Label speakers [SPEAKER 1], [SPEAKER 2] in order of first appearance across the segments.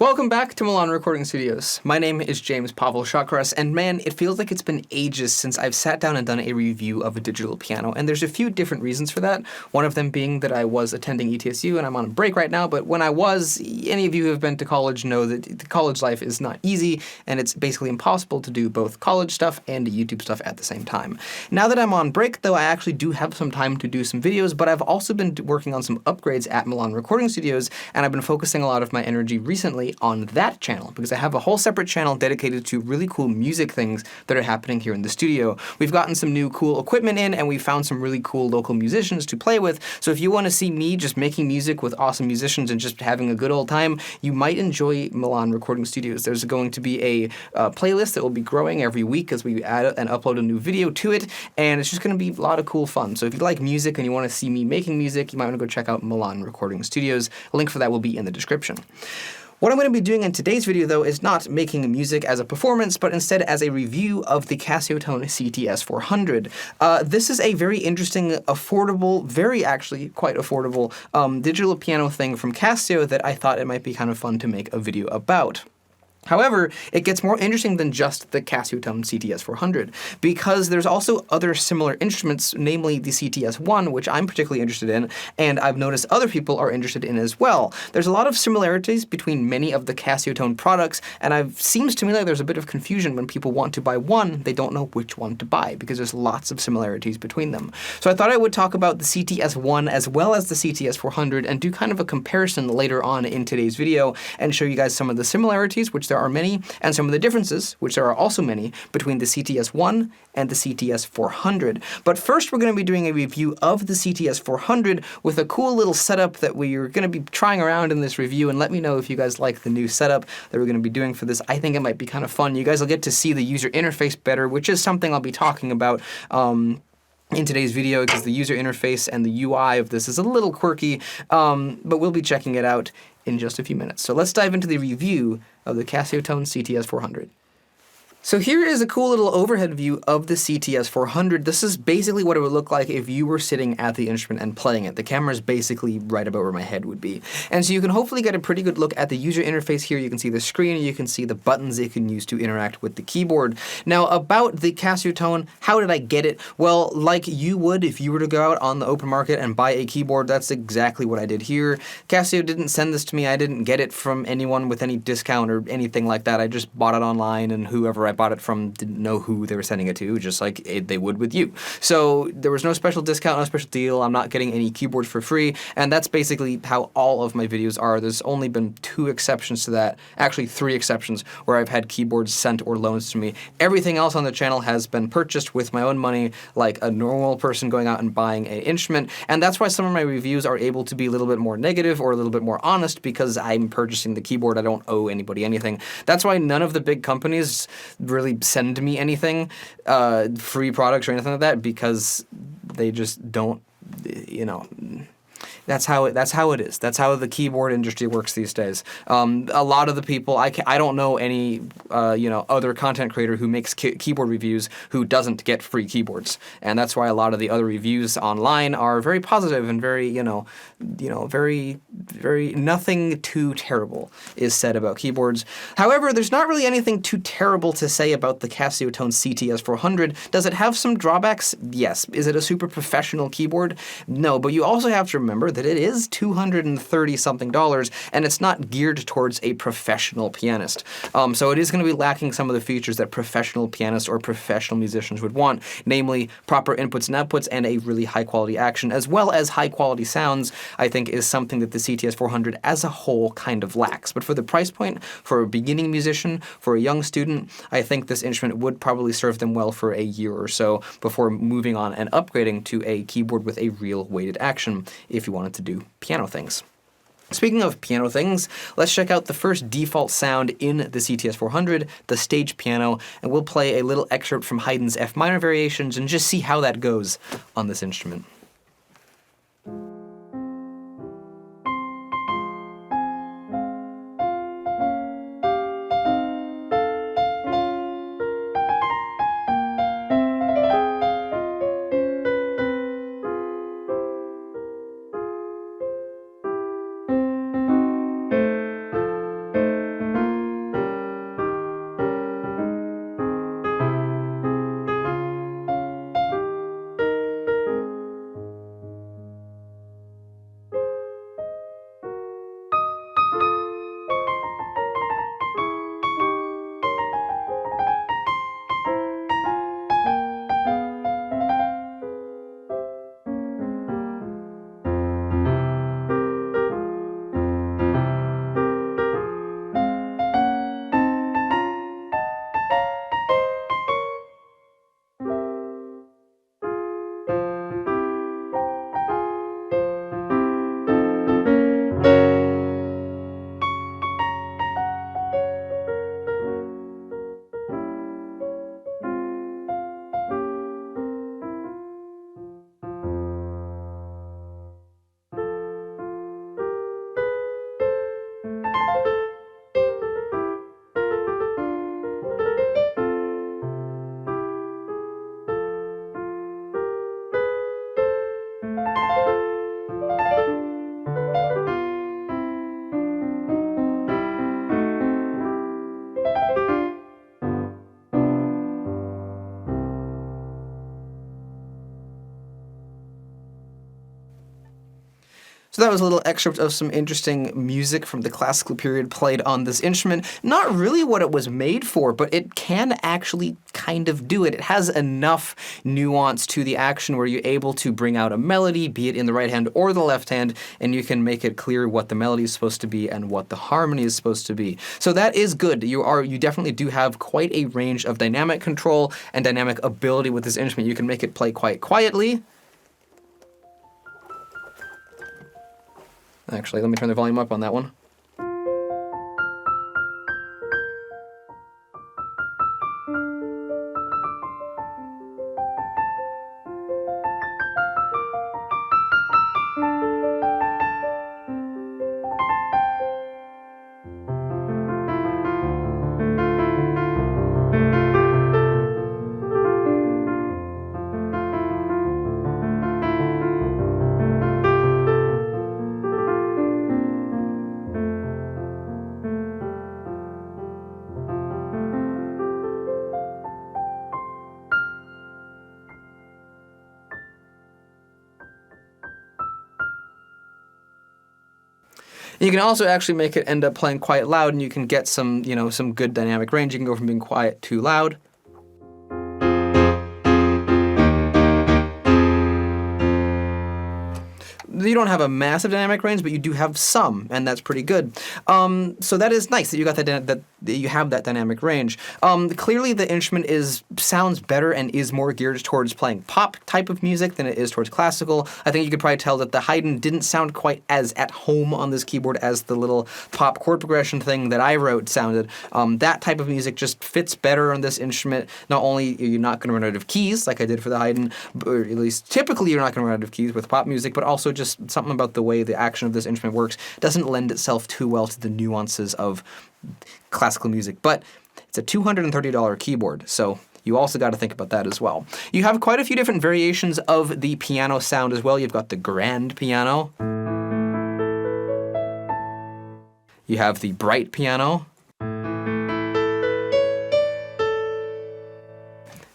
[SPEAKER 1] Welcome back to Milan Recording Studios. My name is James Pavel Shakras, and man, it feels like it's been ages since I've sat down and done a review of a digital piano, and there's a few different reasons for that. One of them being that I was attending ETSU and I'm on a break right now, but when I was, any of you who have been to college know that the college life is not easy, and it's basically impossible to do both college stuff and YouTube stuff at the same time. Now that I'm on break, though, I actually do have some time to do some videos, but I've also been working on some upgrades at Milan Recording Studios, and I've been focusing a lot of my energy recently on that channel, because I have a whole separate channel dedicated to really cool music things that are happening here in the studio. We've gotten some new cool equipment in, and we found some really cool local musicians to play with, so if you want to see me just making music with awesome musicians and just having a good old time, you might enjoy Milan Recording Studios. There's going to be a playlist that will be growing every week as we add and upload a new video to it, and it's just going to be a lot of cool fun. So if you like music and you want to see me making music, you might want to go check out Milan Recording Studios. A link for that will be in the description. What I'm going to be doing in today's video, though, is not making music as a performance, but instead as a review of the Casiotone CT-S400. This is a very interesting, affordable, very actually quite affordable digital piano thing from Casio that I thought it might be kind of fun to make a video about. However, it gets more interesting than just the Casiotone CT-S400, because there's also other similar instruments, namely the CTS1, which I'm particularly interested in, and I've noticed other people are interested in as well. There's a lot of similarities between many of the Casiotone products, and it seems to me like there's a bit of confusion when people want to buy one, they don't know which one to buy, because there's lots of similarities between them. So I thought I would talk about the CTS1 as well as the CTS400 and do kind of a comparison later on in today's video and show you guys some of the similarities, which there are many, and some of the differences, which there are also many, between the CTS1 and the CTS400. But first we're going to be doing a review of the CTS400 with a cool little setup that we're going to be trying around in this review, and let me know if you guys like the new setup that we're going to be doing for this. I think it might be kind of fun. You guys will get to see the user interface better, which is something I'll be talking about in today's video, because the user interface and the UI of this is a little quirky, but we'll be checking it out in just a few minutes. So let's dive into the review of the Casiotone CT-S400. So here is a cool little overhead view of the CTS400. This is basically what it would look like if you were sitting at the instrument and playing it. The camera is basically right about where my head would be. And so you can hopefully get a pretty good look at the user interface here. You can see the screen, you can see the buttons you can use to interact with the keyboard. Now about the Casiotone, how did I get it? Well, like you would if you were to go out on the open market and buy a keyboard, that's exactly what I did here. Casio didn't send this to me. I didn't get it from anyone with any discount or anything like that. I just bought it online, and whoever I bought it from didn't know who they were sending it to, just like they would with you. So there was no special discount, no special deal. I'm not getting any keyboards for free, and that's basically how all of my videos are. There's only been 2 exceptions to that, actually 3 exceptions, where I've had keyboards sent or loans to me. Everything else on the channel has been purchased with my own money, like a normal person going out and buying an instrument, and that's why some of my reviews are able to be a little bit more negative or a little bit more honest, because I'm purchasing the keyboard. I don't owe anybody anything. That's why none of the big companies really send me anything, free products or anything like that, because they just don't, you know. That's how it is. That's how the keyboard industry works these days. A lot of the people, I don't know any other content creator who makes keyboard reviews who doesn't get free keyboards, and that's why a lot of the other reviews online are very positive and very very nothing too terrible is said about keyboards. However, there's not really anything too terrible to say about the Casiotone CT-S400. Does it have some drawbacks? Yes. Is it a super professional keyboard? No, but you also have to remember that it is $230-something, and it's not geared towards a professional pianist. So it is going to be lacking some of the features that professional pianists or professional musicians would want, namely proper inputs and outputs and a really high-quality action, as well as high-quality sounds, I think is something that the CTS400 as a whole kind of lacks. But for the price point, for a beginning musician, for a young student, I think this instrument would probably serve them well for a year or so before moving on and upgrading to a keyboard with a real weighted action if you wanted to do piano things. Speaking of piano things, let's check out the first default sound in the CTS400, the stage piano, and we'll play a little excerpt from Haydn's F minor variations and just see how that goes on this instrument. So that was a little excerpt of some interesting music from the classical period played on this instrument. Not really what it was made for, but it can actually kind of do it. It has enough nuance to the action where you're able to bring out a melody, be it in the right hand or the left hand, and you can make it clear what the melody is supposed to be and what the harmony is supposed to be. So that is good. You definitely do have quite a range of dynamic control and dynamic ability with this instrument. You can make it play quite quietly. Actually, let me turn the volume up on that one. You can also actually make it end up playing quite loud, and you can get some, some good dynamic range. You can go from being quiet to loud. You don't have a massive dynamic range, but you do have some, and that's pretty good. So that is nice that you got that you have that dynamic range. Clearly, the instrument sounds better and is more geared towards playing pop type of music than it is towards classical. I think you could probably tell that the Haydn didn't sound quite as at home on this keyboard as the little pop chord progression thing that I wrote sounded. That type of music just fits better on this instrument. Not only are you not going to run out of keys like I did for the Haydn, or at least typically you're not going to run out of keys with pop music, but also just something about the way the action of this instrument works doesn't lend itself too well to the nuances of classical music. But it's a $230 keyboard, so you also got to think about that as well. You have quite a few different variations of the piano sound as well. You've got the grand piano. You have the bright piano.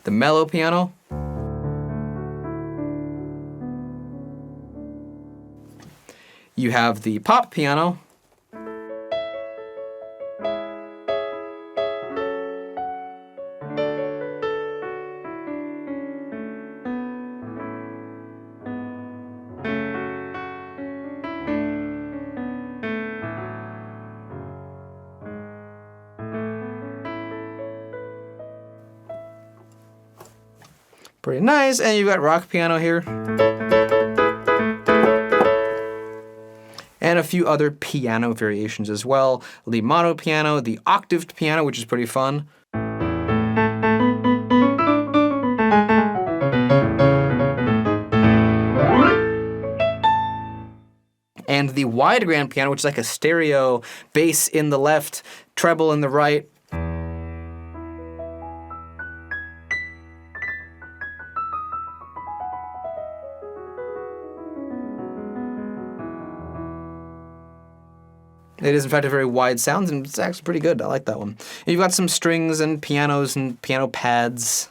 [SPEAKER 1] The mellow piano. You have the pop piano. Pretty nice, and you've got rock piano here. And a few other piano variations as well. The mono piano, the octaved piano, which is pretty fun. And the wide grand piano, which is like a stereo, bass in the left, treble in the right. It is, in fact, a very wide sound, and it's actually pretty good. I like that one. And you've got some strings and pianos and piano pads.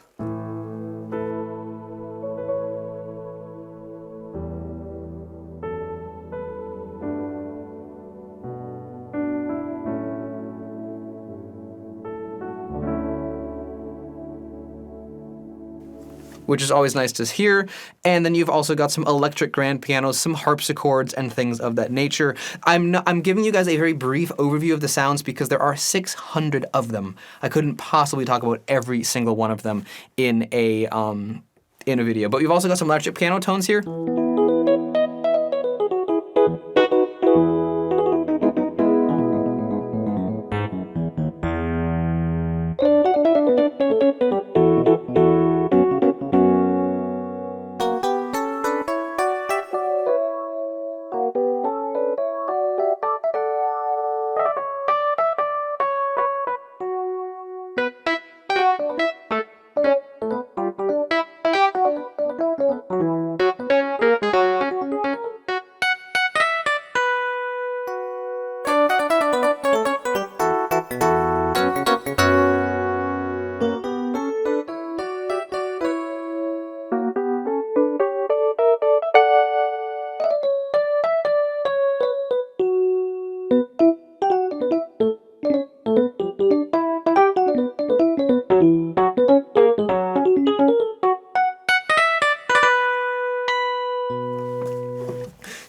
[SPEAKER 1] Which is always nice to hear. And then you've also got some electric grand pianos, some harpsichords, and things of that nature. I'm giving you guys a very brief overview of the sounds because there are 600 of them. I couldn't possibly talk about every single one of them in a video. But you've also got some electric piano tones here.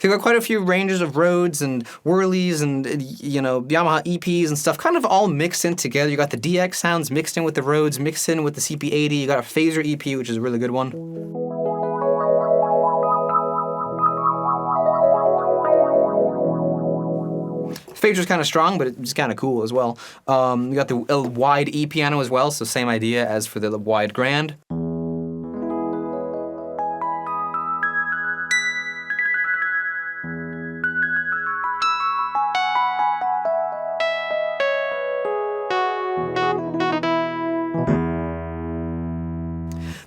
[SPEAKER 1] You've got quite a few ranges of Rhodes and Whirlies and, you know, Yamaha EPs and stuff kind of all mixed in together. You got the DX sounds mixed in with the Rhodes, mixed in with the CP80. You got a Phaser EP, which is a really good one. Phaser's kind of strong, but it's kind of cool as well. You got the wide E piano as well, so same idea as for the wide grand.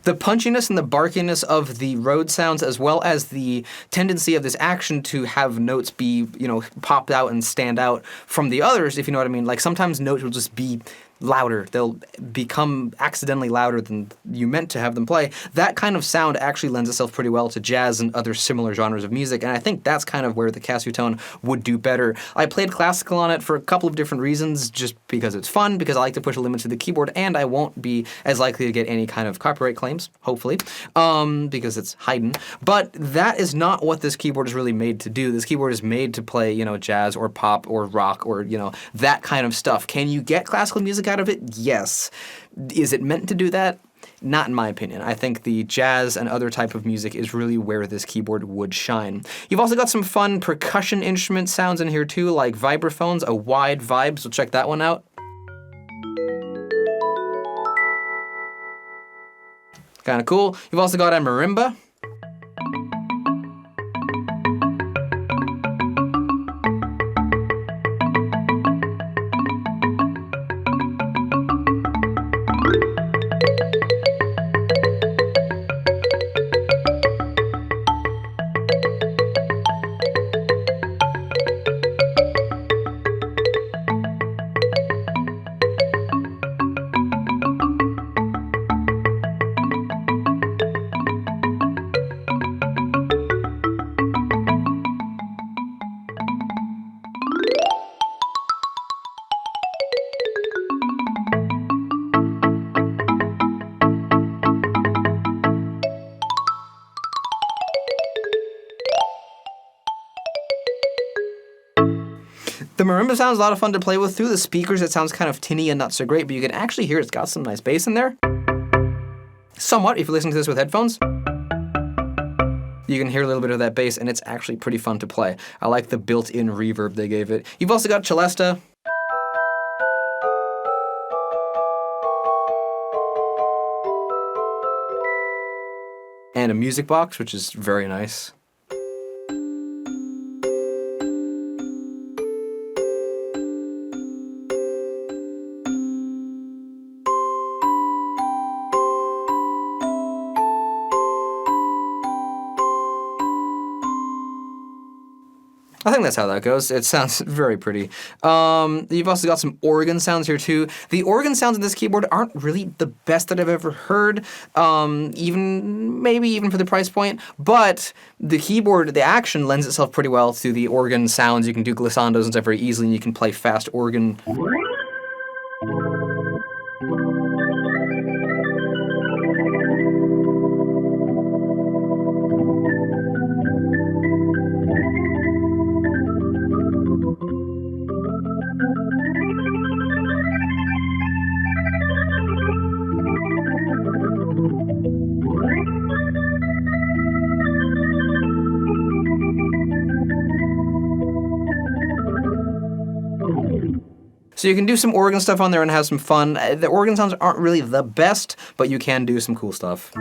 [SPEAKER 1] The punchiness and the barkiness of the Rhodes sounds, as well as the tendency of this action to have notes be, you know, popped out and stand out from the others, if you know what I mean. Like sometimes notes will just be louder. They'll become accidentally louder than you meant to have them play. That kind of sound actually lends itself pretty well to jazz and other similar genres of music, and I think that's kind of where the Casiotone would do better. I played classical on it for a couple of different reasons, just because it's fun, because I like to push a limit to the keyboard, and I won't be as likely to get any kind of copyright claims, hopefully, because it's Haydn. But that is not what this keyboard is really made to do. This keyboard is made to play, you know, jazz or pop or rock or, you know, that kind of stuff. Can you get classical music out of it? Yes. Is it meant to do that? Not in my opinion. I think the jazz and other type of music is really where this keyboard would shine. You've also got some fun percussion instrument sounds in here too, like vibraphones, a wide vibe, so check that one out. Kind of cool. You've also got a marimba. The marimba sounds a lot of fun to play with. Through the speakers, it sounds kind of tinny and not so great, but you can actually hear it's got some nice bass in there. Somewhat, if you listen to this with headphones. You can hear a little bit of that bass, and it's actually pretty fun to play. I like the built-in reverb they gave it. You've also got celesta. And a music box, which is very nice. I think that's how that goes. It sounds very pretty. You've also got some organ sounds here too. The organ sounds in this keyboard aren't really the best that I've ever heard, maybe even for the price point, but the keyboard, the action lends itself pretty well to the organ sounds. You can do glissandos and stuff very easily, and you can play fast organ. So you can do some organ stuff on there and have some fun. The organ sounds aren't really the best, but you can do some cool stuff.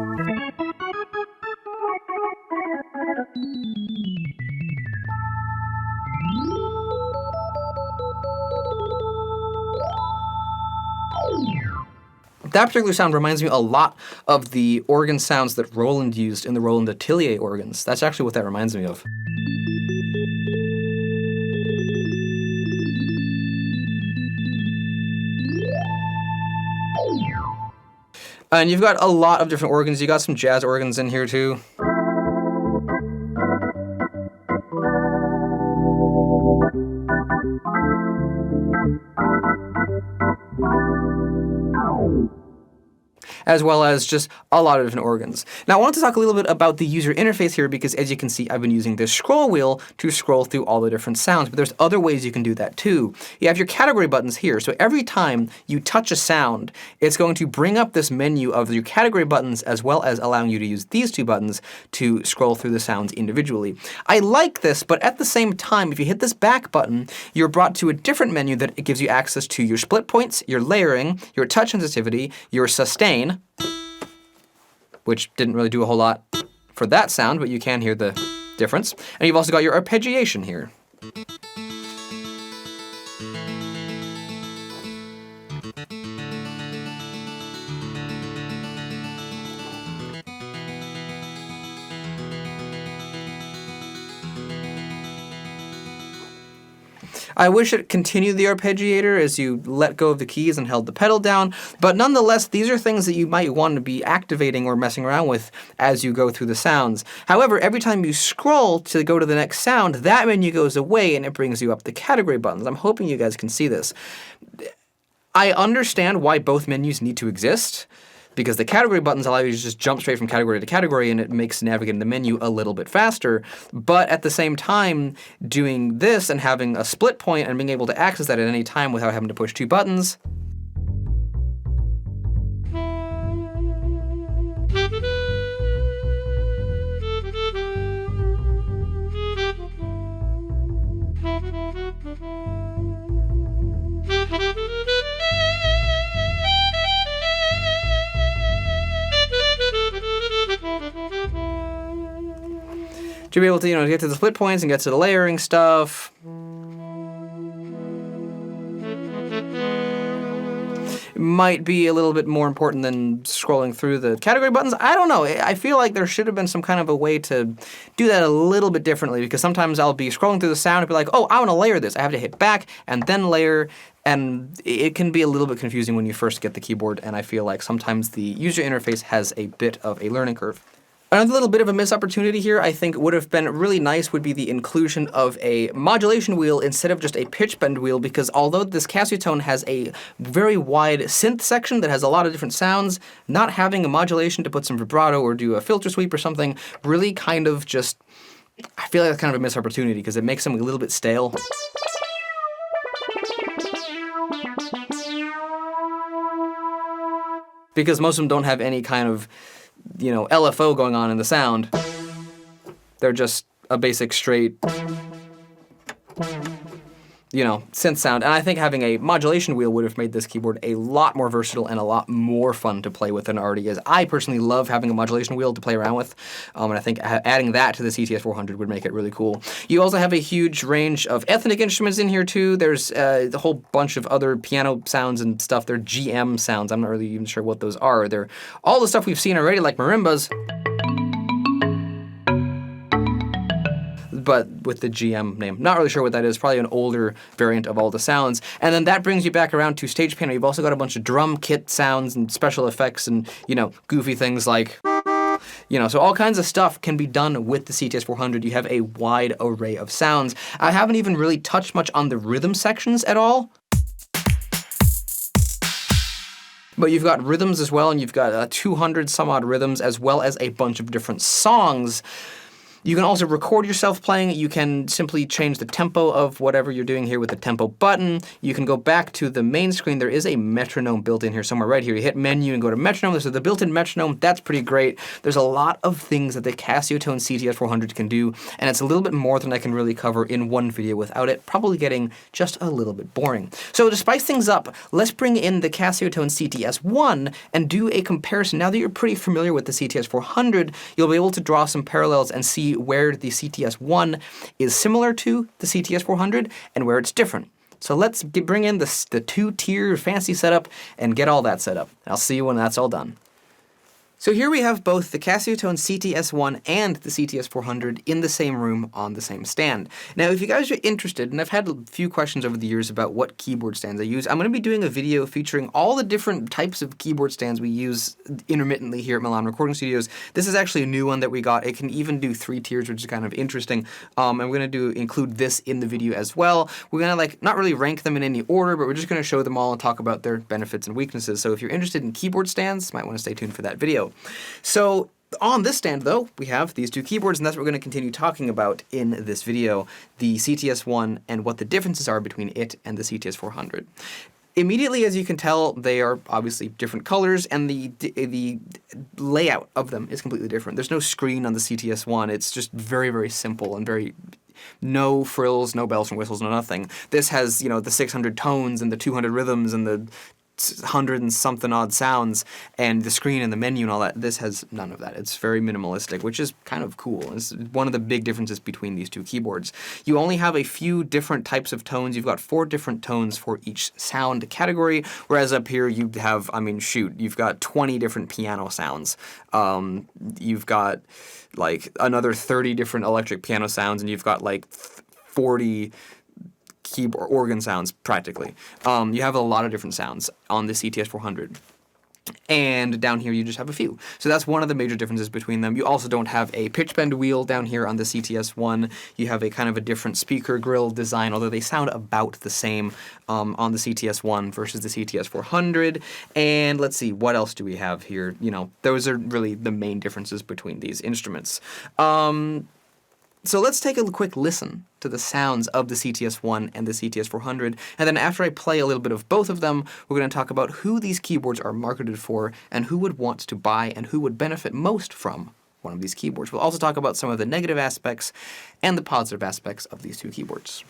[SPEAKER 1] That particular sound reminds me a lot of the organ sounds that Roland used in the Roland Atelier organs. That's actually what that reminds me of. And you've got a lot of different organs. You got some jazz organs in here too. as well as just a lot of different organs. Now I wanted to talk a little bit about the user interface here because as you can see, I've been using this scroll wheel to scroll through all the different sounds, but there's other ways you can do that too. You have your category buttons here, so every time you touch a sound, it's going to bring up this menu of your category buttons as well as allowing you to use these two buttons to scroll through the sounds individually. I like this, but at the same time, if you hit this back button, you're brought to a different menu that gives you access to your split points, your layering, your touch sensitivity, your sustain, which didn't really do a whole lot for that sound, but you can hear the difference. And you've also got your arpeggiation here. I wish it continued the arpeggiator as you let go of the keys and held the pedal down, but nonetheless, these are things that you might want to be activating or messing around with as you go through the sounds. However, every time you scroll to go to the next sound, that menu goes away and it brings you up the category buttons. I'm hoping you guys can see this. I understand why both menus need to exist, because the category buttons allow you to just jump straight from category to category and it makes navigating the menu a little bit faster. But at the same time, doing this and having a split point and being able to access that at any time without having to push two buttons, to be able to, get to the split points and get to the layering stuff. Might be a little bit more important than scrolling through the category buttons. I don't know. I feel like there should have been some kind of a way to do that a little bit differently, because sometimes I'll be scrolling through the sound and be like, oh, I want to layer this. I have to hit back and then layer, and it can be a little bit confusing when you first get the keyboard, and I feel like sometimes the user interface has a bit of a learning curve. Another little bit of a missed opportunity here I think would have been really nice would be the inclusion of a modulation wheel instead of just a pitch bend wheel, because although this Casiotone has a very wide synth section that has a lot of different sounds, not having a modulation to put some vibrato or do a filter sweep or something really kind of just, I feel like that's kind of a missed opportunity because it makes them a little bit stale. Because most of them don't have any kind of LFO going on in the sound. They're just a basic straight, synth sound. And I think having a modulation wheel would have made this keyboard a lot more versatile and a lot more fun to play with than it already is. I personally love having a modulation wheel to play around with, and I think adding that to the CTS400 would make it really cool. You also have a huge range of ethnic instruments in here too. There's a whole bunch of other piano sounds and stuff. They're GM sounds. I'm not really even sure what those are. They're all the stuff we've seen already, like marimbas, but with the GM name. Not really sure what that is, probably an older variant of all the sounds. And then that brings you back around to stage piano. You've also got a bunch of drum kit sounds and special effects and, goofy things like, so all kinds of stuff can be done with the CTS400. You have a wide array of sounds. I haven't even really touched much on the rhythm sections at all. But you've got rhythms as well, and you've got 200 some odd rhythms as well as a bunch of different songs. You can also record yourself playing. You can simply change the tempo of whatever you're doing here with the tempo button. You can go back to the main screen. There is a metronome built in here somewhere right here. You hit menu and go to metronome. There's the built-in metronome. That's pretty great. There's a lot of things that the Casiotone CT-S400 can do, and it's a little bit more than I can really cover in one video without it probably getting just a little bit boring. So to spice things up, let's bring in the Casiotone CT-S1 and do a comparison. Now that you're pretty familiar with the CTS400, you'll be able to draw some parallels and see where the CTS1 is similar to the CTS400 and where it's different. So let's bring in the two-tier fancy setup and get all that set up. I'll see you when that's all done. So here we have both the Casiotone CT-S1 and the CTS400 in the same room on the same stand. Now, if you guys are interested, and I've had a few questions over the years about what keyboard stands I use, I'm going to be doing a video featuring all the different types of keyboard stands we use intermittently here at Milan Recording Studios. This is actually a new one that we got. It can even do 3 tiers, which is kind of interesting. And we're going to include this in the video as well. We're going to not really rank them in any order, but we're just going to show them all and talk about their benefits and weaknesses. So if you're interested in keyboard stands, you might want to stay tuned for that video. So on this stand, though, we have these 2 keyboards, and that's what we're going to continue talking about in this video, the CTS1 and what the differences are between it and the CTS400. Immediately, as you can tell, they are obviously different colors, and the layout of them is completely different. There's no screen on the CTS1. It's just very, very simple and very... no frills, no bells and whistles, no nothing. This has, the 600 tones and the 200 rhythms and the 100 and something odd sounds and the screen and the menu and all that. This has none of that. It's very minimalistic, which is kind of cool. It's one of the big differences between these 2 keyboards. You only have a few different types of tones. You've got 4 different tones for each sound category, whereas up here you have, you've got 20 different piano sounds. You've got another 30 different electric piano sounds, and you've got 40 keyboard organ sounds practically. You have a lot of different sounds on the CTS400. And down here you just have a few. So that's one of the major differences between them. You also don't have a pitch bend wheel down here on the CTS1. You have a kind of a different speaker grill design, although they sound about the same on the CTS1 versus the CTS400. And let's see, what else do we have here? Those are really the main differences between these instruments. So let's take a quick listen to the sounds of the CTS1 and the CTS400, and then after I play a little bit of both of them, we're going to talk about who these keyboards are marketed for and who would want to buy and who would benefit most from one of these keyboards. We'll also talk about some of the negative aspects and the positive aspects of these 2 keyboards.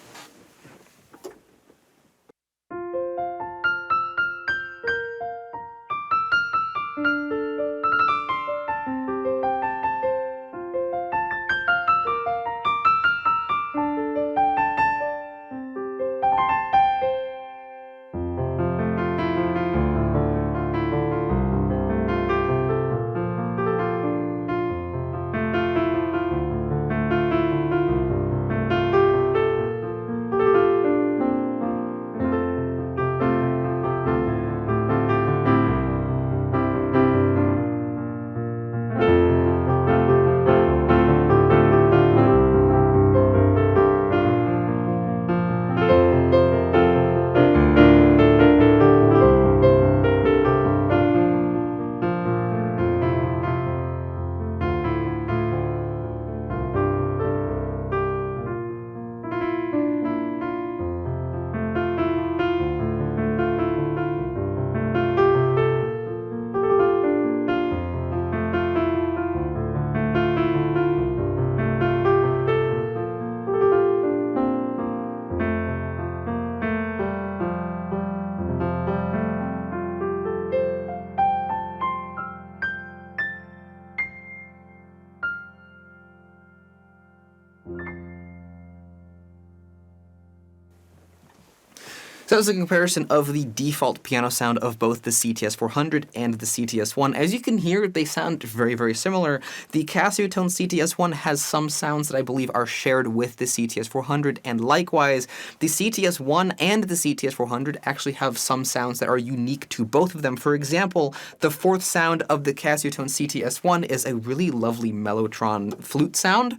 [SPEAKER 1] So that was a comparison of the default piano sound of both the CTS400 and the CTS1. As you can hear, they sound very, very similar. The Casiotone CT-S1 has some sounds that I believe are shared with the CTS400, and likewise, the CTS1 and the CTS400 actually have some sounds that are unique to both of them. For example, the 4th sound of the Casiotone CT-S1 is a really lovely mellotron flute sound.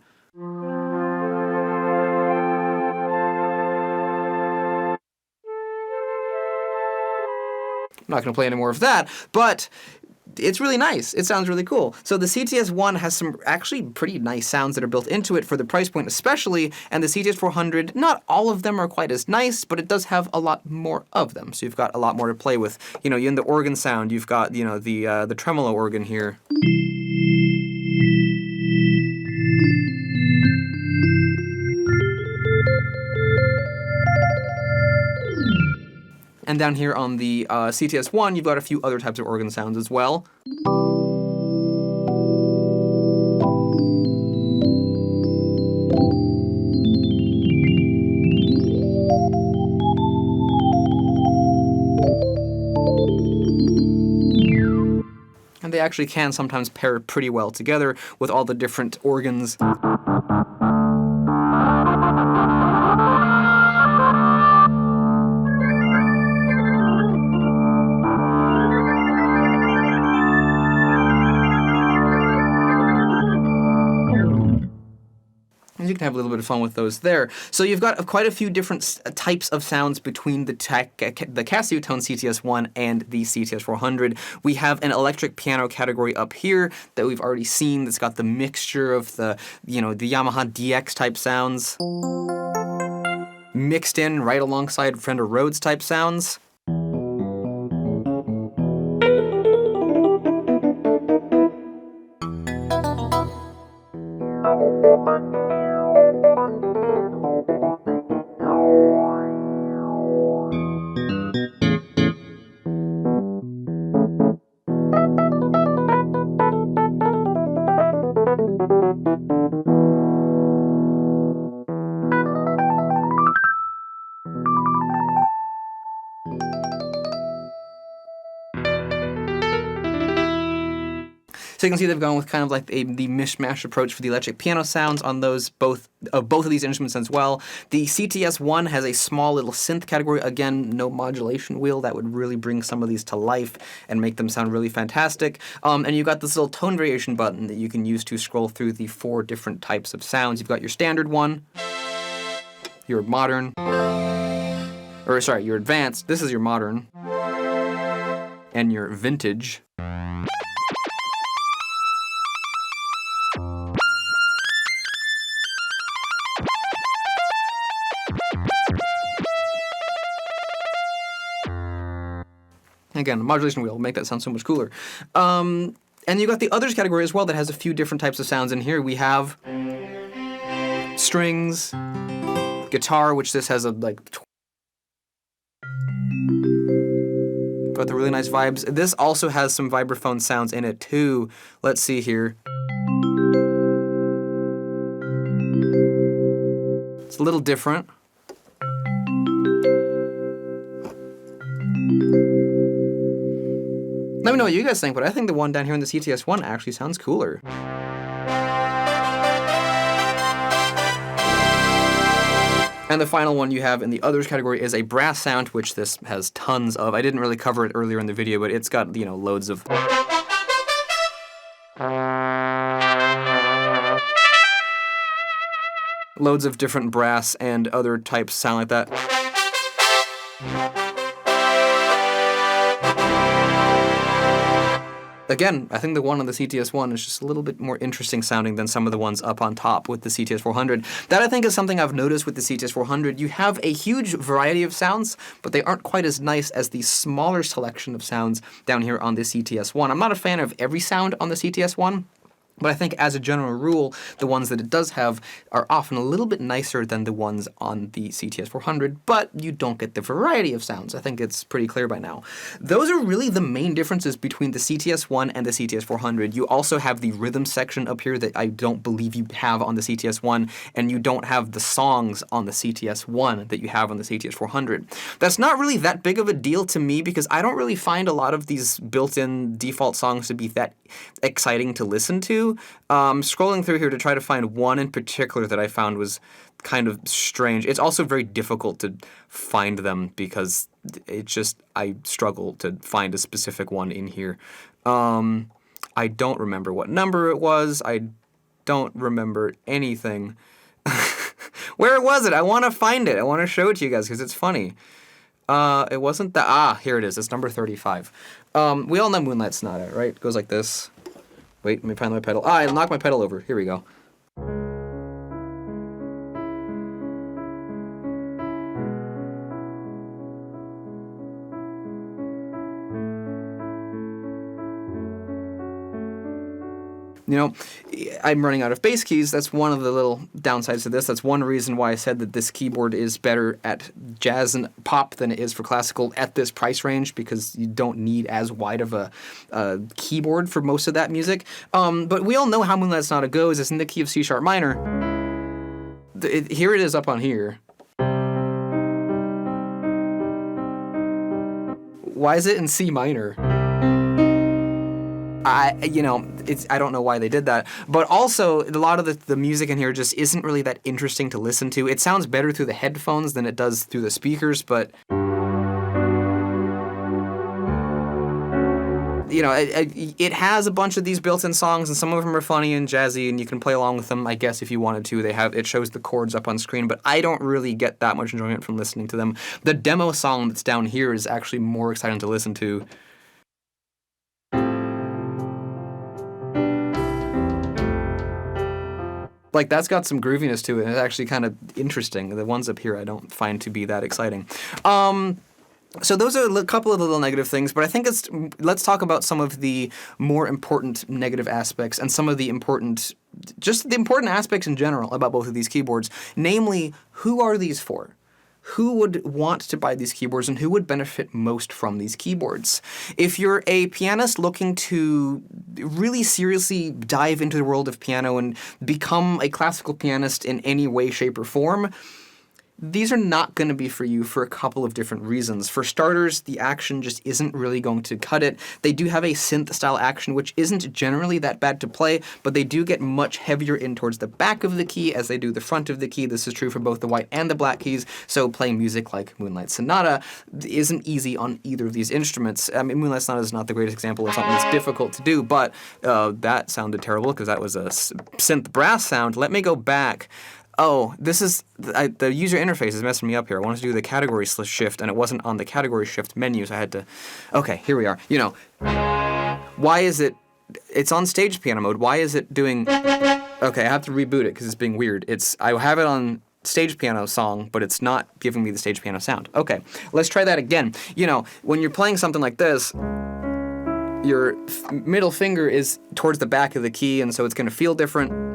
[SPEAKER 1] I'm not going to play any more of that, but it's really nice. It sounds really cool. So the CTS1 has some actually pretty nice sounds that are built into it for the price point especially, and the CTS400, not all of them are quite as nice, but it does have a lot more of them. So you've got a lot more to play with. In the organ sound, you've got, the tremolo organ here. And down here on the CTS1, you've got a few other types of organ sounds as well. And they actually can sometimes pair pretty well together with all the different organs. You can have a little bit of fun with those there. So you've got quite a few different types of sounds between the Casiotone CT-S1 and the CTS400. We have an electric piano category up here that we've already seen that's got the mixture of the Yamaha DX type sounds mixed in right alongside Fender Rhodes type sounds. So you can see they've gone with kind of like the mishmash approach for the electric piano sounds on those both of these instruments as well. The CTS1 has a small little synth category. Again, no modulation wheel. That would really bring some of these to life and make them sound really fantastic. And you've got this little tone variation button that you can use to scroll through the 4 different types of sounds. You've got your standard one, your modern, or sorry, your advanced. This is your modern, and your vintage. Again, modulation wheel will make that sound so much cooler. And you got the others category as well that has a few different types of sounds in here. We have strings, guitar, which this has a like got the really nice vibes. This also has some vibraphone sounds in it too. Let's see here. It's a little different. Let me know what you guys think, but I think the one down here in the CTS1 actually sounds cooler. And the final one you have in the others category is a brass sound, which this has tons of. I didn't really cover it earlier in the video, but it's got, loads of... loads of different brass and other types sound like that. Again, I think the one on the CTS1 is just a little bit more interesting sounding than some of the ones up on top with the CTS400. That, I think, is something I've noticed with the CTS400. You have a huge variety of sounds, but they aren't quite as nice as the smaller selection of sounds down here on the CTS1. I'm not a fan of every sound on the CTS1, but I think as a general rule, the ones that it does have are often a little bit nicer than the ones on the CTS400, but you don't get the variety of sounds. I think it's pretty clear by now. Those are really the main differences between the CTS1 and the CTS400. You also have the rhythm section up here that I don't believe you have on the CTS1, and you don't have the songs on the CTS1 that you have on the CTS400. That's not really that big of a deal to me because I don't really find a lot of these built-in default songs to be that exciting to listen to. Scrolling through here to try to find one in particular that I found was kind of strange. It's also very difficult to find them because I struggle to find a specific one in here. I don't remember what number it was. I don't remember anything. Where was it? I want to find it. I want to show it to you guys because it's funny. It wasn't the... here it is. It's number 35. We all know Moonlight Sonata, right? It goes like this. Wait, let me find my pedal. I knocked my pedal over. Here we go. I'm running out of bass keys. That's one of the little downsides to this. That's one reason why I said that this keyboard is better at jazz and pop than it is for classical at this price range, because you don't need as wide of a keyboard for most of that music. But we all know how Moonlight Sonata goes. It's in the key of C sharp minor. Here it is up on here. Why is it in C minor? I don't know why they did that, but also a lot of the music in here just isn't really that interesting to listen to. It sounds better through the headphones than it does through the speakers, but it has a bunch of these built-in songs, and some of them are funny and jazzy, and you can play along with them, I guess, if you wanted to. It shows the chords up on screen, but I don't really get that much enjoyment from listening to them. The demo song that's down here is actually more exciting to listen to. Like, that's got some grooviness to it, and it's actually kind of interesting. The ones up here I don't find to be that exciting. So those are a couple of little negative things, but I think let's talk about some of the more important negative aspects and some of the important aspects in general about both of these keyboards. Namely, who are these for? Who would want to buy these keyboards, and who would benefit most from these keyboards? If you're a pianist looking to really seriously dive into the world of piano and become a classical pianist in any way, shape, or form, these are not going to be for you for a couple of different reasons. For starters, the action just isn't really going to cut it. They do have a synth-style action, which isn't generally that bad to play, but they do get much heavier in towards the back of the key as they do the front of the key. This is true for both the white and the black keys, so playing music like Moonlight Sonata isn't easy on either of these instruments. I mean, Moonlight Sonata is not the greatest example of something that's difficult to do, but that sounded terrible because that was a synth brass sound. Let me go back. Oh, this is, the user interface is messing me up here. I wanted to do the category shift, and it wasn't on the category shift menu, so I had to, okay, here we are. Why is it's on stage piano mode. Why is it doing, okay, I have to reboot it because it's being weird. I have it on stage piano song, but it's not giving me the stage piano sound. Okay, let's try that again. When you're playing something like this, your middle finger is towards the back of the key, and so it's going to feel different.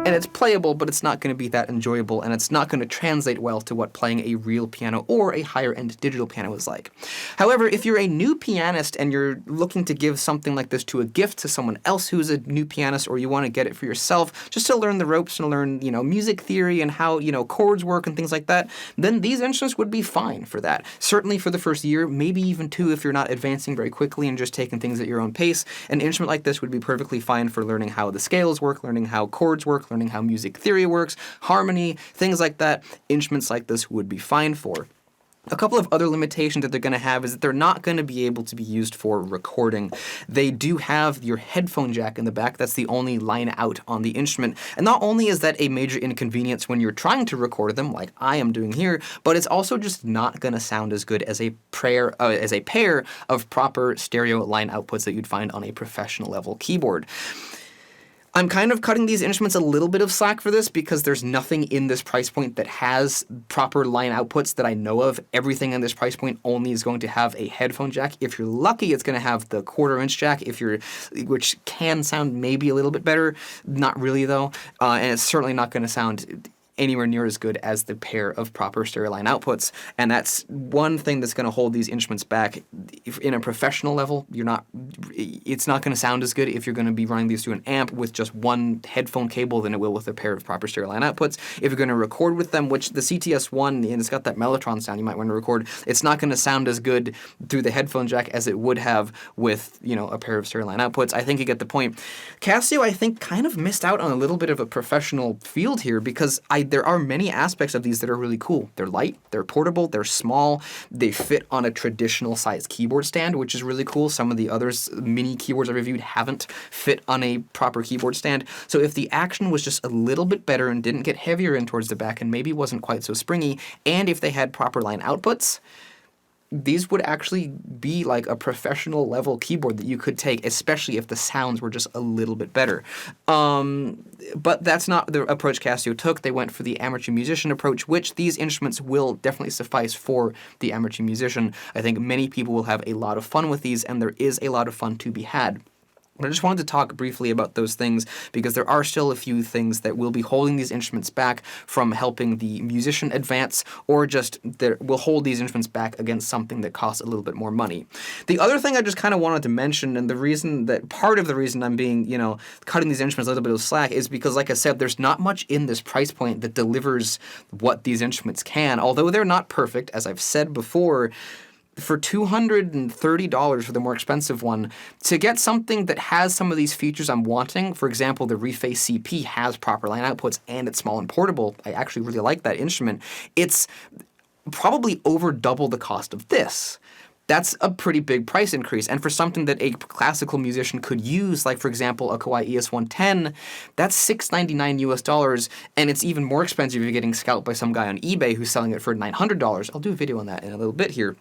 [SPEAKER 1] And it's playable, but it's not going to be that enjoyable, and it's not going to translate well to what playing a real piano or a higher-end digital piano is like. However, if you're a new pianist and you're looking to give something like this to a gift to someone else who's a new pianist, or you want to get it for yourself, just to learn the ropes and learn, music theory and how, chords work and things like that, then these instruments would be fine for that. Certainly for the first year, maybe even two if you're not advancing very quickly and just taking things at your own pace. An instrument like this would be perfectly fine for learning how the scales work, learning how chords work, learning how music theory works, harmony, things like that. Instruments like this would be fine for. A couple of other limitations that they're going to have is that they're not going to be able to be used for recording. They do have your headphone jack in the back. That's the only line out on the instrument. And not only is that a major inconvenience when you're trying to record them, like I am doing here, but it's also just not going to sound as good as a pair of proper stereo line outputs that you'd find on a professional level keyboard. I'm kind of cutting these instruments a little bit of slack for this because there's nothing in this price point that has proper line outputs that I know of. Everything in this price point only is going to have a headphone jack. If you're lucky, it's going to have the 1/4-inch jack, which can sound maybe a little bit better. Not really, though. And it's certainly not going to sound anywhere near as good as the pair of proper stereo line outputs, and that's one thing that's going to hold these instruments back. If in a professional level, it's not going to sound as good if you're going to be running these through an amp with just one headphone cable than it will with a pair of proper stereo line outputs. If you're going to record with them, which the CTS1, and it's got that mellotron sound you might want to record, it's not going to sound as good through the headphone jack as it would have with, a pair of stereo line outputs. I think you get the point. Casio, I think, kind of missed out on a little bit of a professional field here because there are many aspects of these that are really cool. They're light, they're portable, they're small, they fit on a traditional size keyboard stand, which is really cool. Some of the others, mini keyboards I reviewed, haven't fit on a proper keyboard stand. So if the action was just a little bit better and didn't get heavier in towards the back and maybe wasn't quite so springy, and if they had proper line outputs, these would actually be like a professional level keyboard that you could take, especially if the sounds were just a little bit better. But that's not the approach Casio took. They went for the amateur musician approach, which these instruments will definitely suffice for the amateur musician. I think many people will have a lot of fun with these, and there is a lot of fun to be had. But I just wanted to talk briefly about those things because there are still a few things that will be holding these instruments back from helping the musician advance, or just that will hold these instruments back against something that costs a little bit more money. The other thing I just kind of wanted to mention, and part of the reason I'm being, cutting these instruments a little bit of slack is because, like I said, there's not much in this price point that delivers what these instruments can. Although they're not perfect, as I've said before, for $230 for the more expensive one, to get something that has some of these features I'm wanting, for example, the Reface CP has proper line outputs and it's small and portable. I actually really like that instrument. It's probably over double the cost of this. That's a pretty big price increase. And for something that a classical musician could use, like for example, a Kawai ES110, that's $699 US, and it's even more expensive if you're getting scalped by some guy on eBay who's selling it for $900. I'll do a video on that in a little bit here.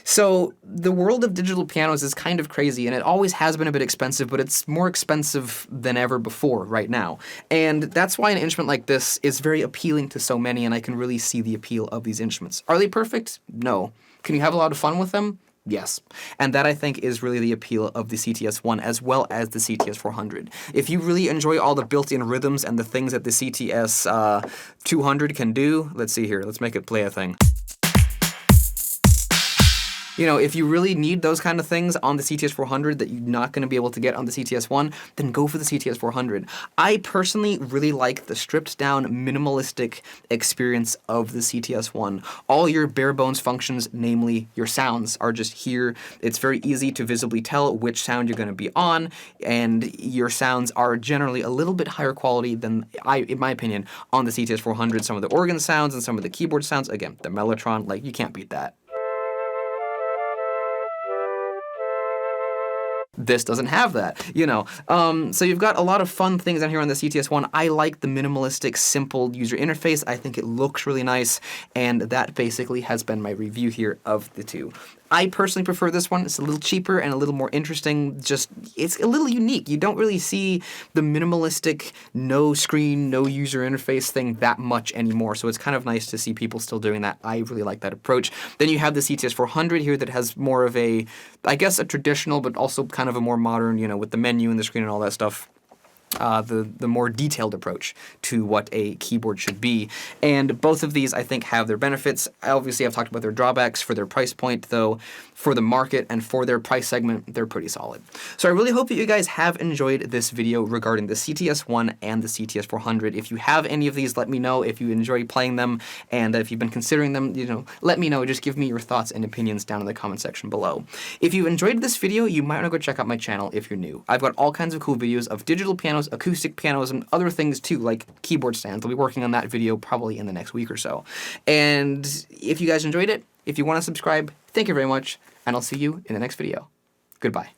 [SPEAKER 1] So the world of digital pianos is kind of crazy, and it always has been a bit expensive, but it's more expensive than ever before right now. And that's why an instrument like this is very appealing to so many, and I can really see the appeal of these instruments. Are they perfect? No. Can you have a lot of fun with them? Yes. And that, I think, is really the appeal of the CTS1 as well as the CTS400. If you really enjoy all the built-in rhythms and the things that the CTS200 can do, let's see here, let's make it play a thing. You know, if you really need those kind of things on the CTS400 that you're not going to be able to get on the CTS1, then go for the CTS400. I personally really like the stripped down, minimalistic experience of the CTS1. All your bare bones functions, namely your sounds, are just here. It's very easy to visibly tell which sound you're going to be on, and your sounds are generally a little bit higher quality than, in my opinion, on the CTS400. Some of the organ sounds and some of the keyboard sounds, again, the Mellotron, like, you can't beat that. This doesn't have that, you know. So you've got a lot of fun things down here on the CTS1. I like the minimalistic, simple user interface. I think it looks really nice, and that basically has been my review here of the two. I personally prefer this one. It's a little cheaper and a little more interesting. Just, it's a little unique. You don't really see the minimalistic, no screen, no user interface thing that much anymore, so it's kind of nice to see people still doing that. I really like that approach. Then you have the CTS400 here that has more of a, I guess, a traditional, but also kind of a more modern, you know, with the menu and the screen and all that stuff. The more detailed approach to what a keyboard should be. And both of these, I think, have their benefits. Obviously, I've talked about their drawbacks. For their price point, though, for the market and for their price segment, they're pretty solid. So I really hope that you guys have enjoyed this video regarding the CTS1 and the CTS400. If you have any of these, let me know. If you enjoy playing them, and if you've been considering them, you know, let me know. Just give me your thoughts and opinions down in the comment section below. If you enjoyed this video, you might want to go check out my channel if you're new. I've got all kinds of cool videos of digital pianos, acoustic pianos, and other things too, like keyboard stands. I'll be working on that video probably in the next week or so. And if you guys enjoyed it, if you want to subscribe, thank you very much, and I'll see you in the next video. Goodbye.